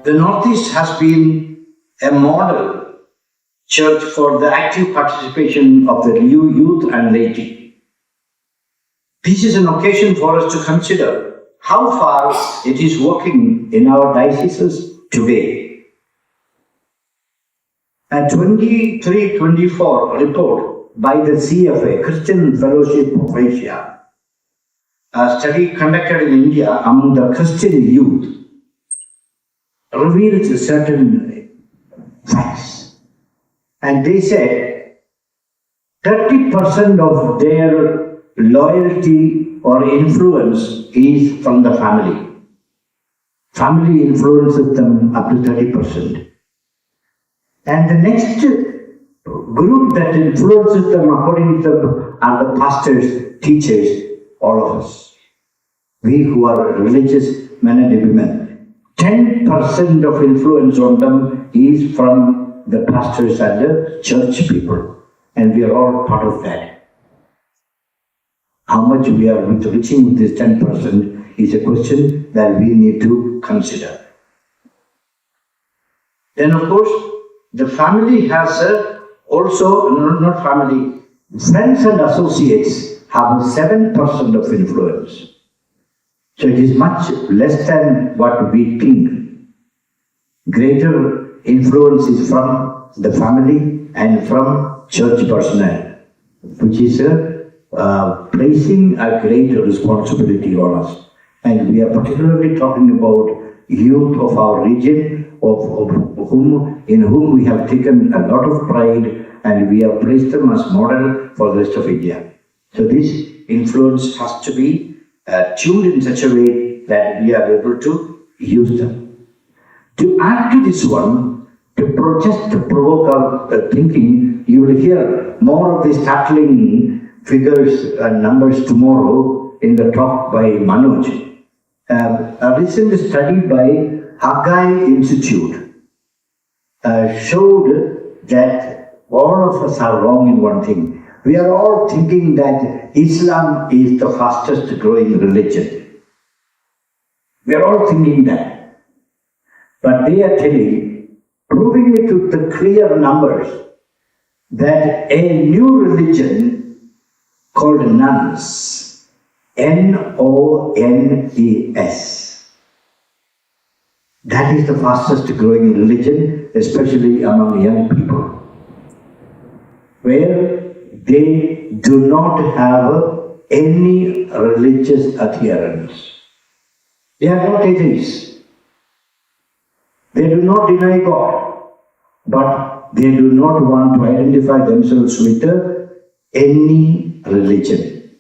the Northeast has been a model church for the active participation of the youth and laity. This is an occasion for us to consider how far it is working in our dioceses today. A 23-24 report by the CFA, Christian Fellowship of Asia, a study conducted in India among the Christian youth, revealed certain facts. And they said 30% of their loyalty or influence is from the family. Family influences them up to 30%. And the next group that influences them, according to them, are the pastors, teachers, all of us. We who are religious men and women. 10% of influence on them is from the pastors and the church people. And we are all part of that. How much we are reaching with this 10% is a question that we need to consider. Then of course, the family has also, not family, friends and associates have 7% of influence. So it is much less than what we think. Greater influence is from the family and from church personnel, which is placing a great responsibility on us. And we are particularly talking about youth of our region, in whom we have taken a lot of pride, and we have placed them as model for the rest of India. So this influence has to be tuned in such a way that we are able to use them. To add to this one, to provoke our thinking, you will hear more of the startling figures and numbers tomorrow in the talk by Manoj. A recent study by Haggai Institute showed that all of us are wrong in one thing. We are all thinking that Islam is the fastest growing religion. We are all thinking that. But they are proving it with the clear numbers, that a new religion called NONES, N-O-N-E-S, that is the fastest growing religion, especially among young people, where they do not have any religious adherence. They are not atheists. They do not deny God, but they do not want to identify themselves with any religion.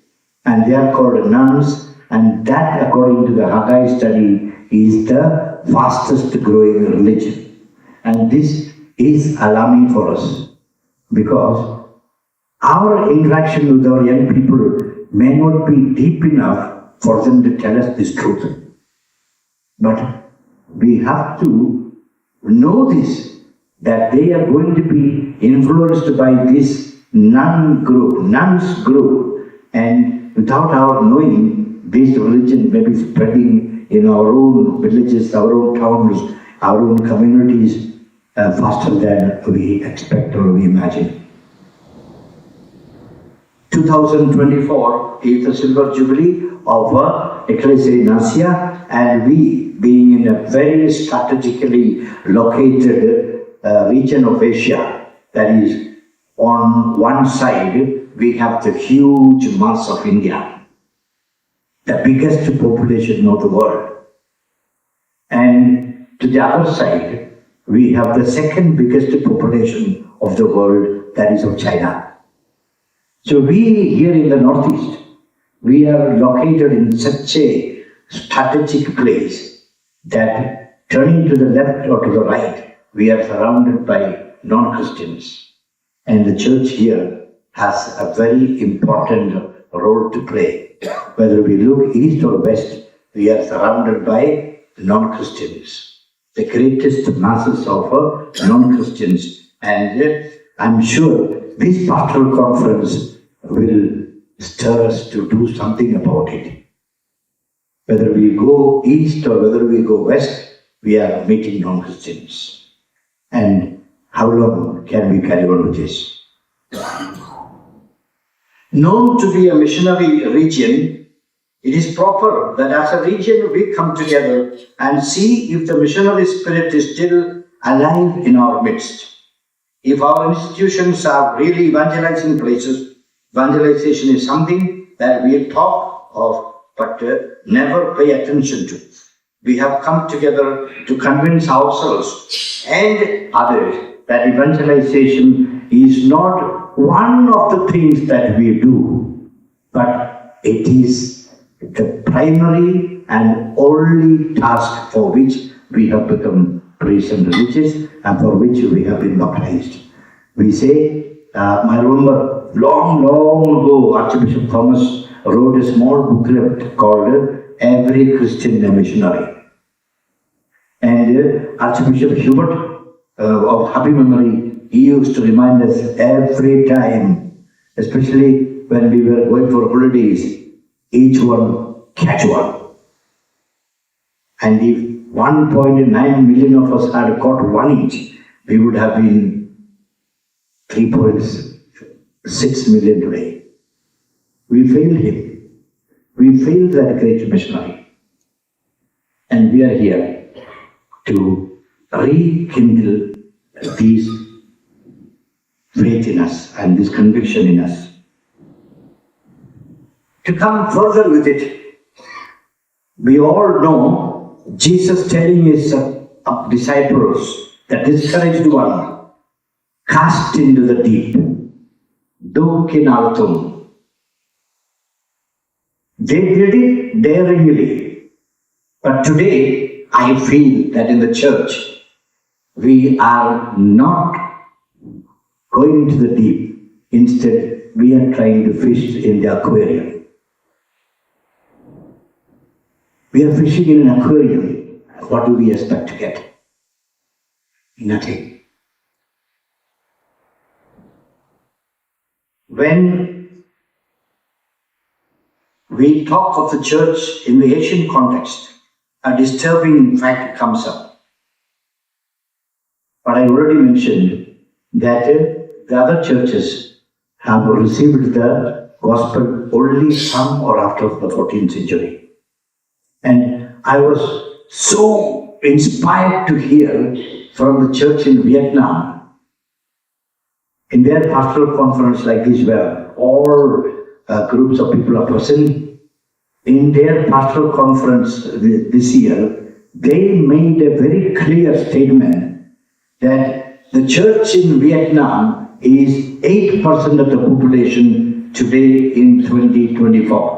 And they are called nuns, and that, according to the Haggai study, is the fastest growing religion. And this is alarming for us, because our interaction with our young people may not be deep enough for them to tell us this truth. But we have to know this, that they are going to be influenced by this nuns group, and without our knowing, this religion may be spreading in our own villages, our own towns, our own communities faster than we expect or we imagine. 2024 is the silver jubilee of Ecclesia in Asia, and we, being in a very strategically located region of Asia, that is, on one side we have the huge mass of India, the biggest population of the world, and to the other side we have the second biggest population of the world, that is of China. So we here in the Northeast, we are located in such a strategic place that turning to the left or to the right, we are surrounded by non-Christians. And the church here has a very important role to play. Whether we look east or west, we are surrounded by non-Christians, the greatest masses of non-Christians. And I'm sure this pastoral conference will stir us to do something about it. Whether we go east or whether we go west, we are meeting non-Christians. And how long can we carry on with this? Known to be a missionary region, it is proper that as a region we come together and see if the missionary spirit is still alive in our midst. If our institutions are really evangelizing places, evangelization is something that we talk of but never pay attention to. We have come together to convince ourselves and others that evangelization is not one of the things that we do, but it is the primary and only task for which we have become priests and religious and for which we have been baptized. We say, I remember long ago, Archbishop Thomas wrote a small booklet called Every Christian a Missionary. And Archbishop Hubert of happy memory, he used to remind us every time, especially when we were going for holidays, each one catch one. And if 1.9 million of us had caught one each, we would have been 3.6 million today. We failed him. We failed that great missionary. And we are here to rekindle this faith in us and this conviction in us. To come further with it, we all know Jesus telling his disciples, the discouraged one, cast into the deep, dukinaltum. They did it daringly, but today I feel that in the church we are not going to the deep. Instead, we are trying to fish in the aquarium. We are fishing in an aquarium. What do we expect to get? Nothing. When we talk of the church in the Asian context, a disturbing fact comes up. But I already mentioned that the other churches have received the gospel only some or after the 14th century. And I was so inspired to hear from the church in Vietnam, in their pastoral conference like this, where all groups of people are present, in their pastoral conference this year, they made a very clear statement that the church in Vietnam is 8% of the population today in 2024.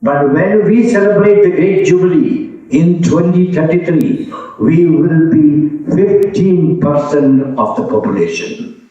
But when we celebrate the Great Jubilee in 2033, we will be 15% of the population.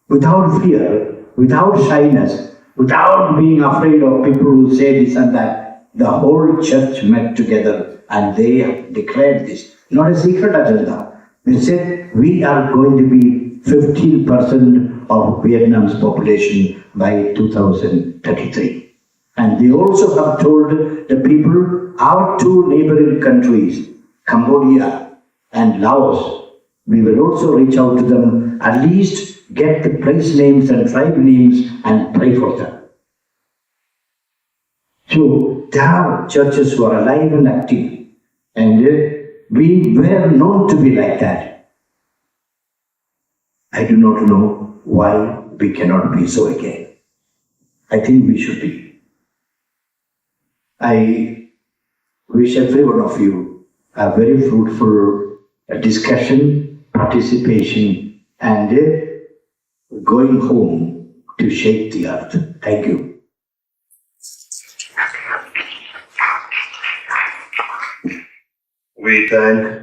Without fear, without shyness, without being afraid of people who say this and that, the whole church met together and they declared this. Not a secret agenda. They said, we are going to be 15% of Vietnam's population by 2033. And they also have told the people, our two neighboring countries, Cambodia and Laos, we will also reach out to them, at least get the place names and tribe names and pray for them. So there are churches who are alive and active, and we were known to be like that. I do not know why we cannot be so again. I think we should be. I wish every one of you a very fruitful discussion, participation, and going home to shake the earth. Thank you. We thank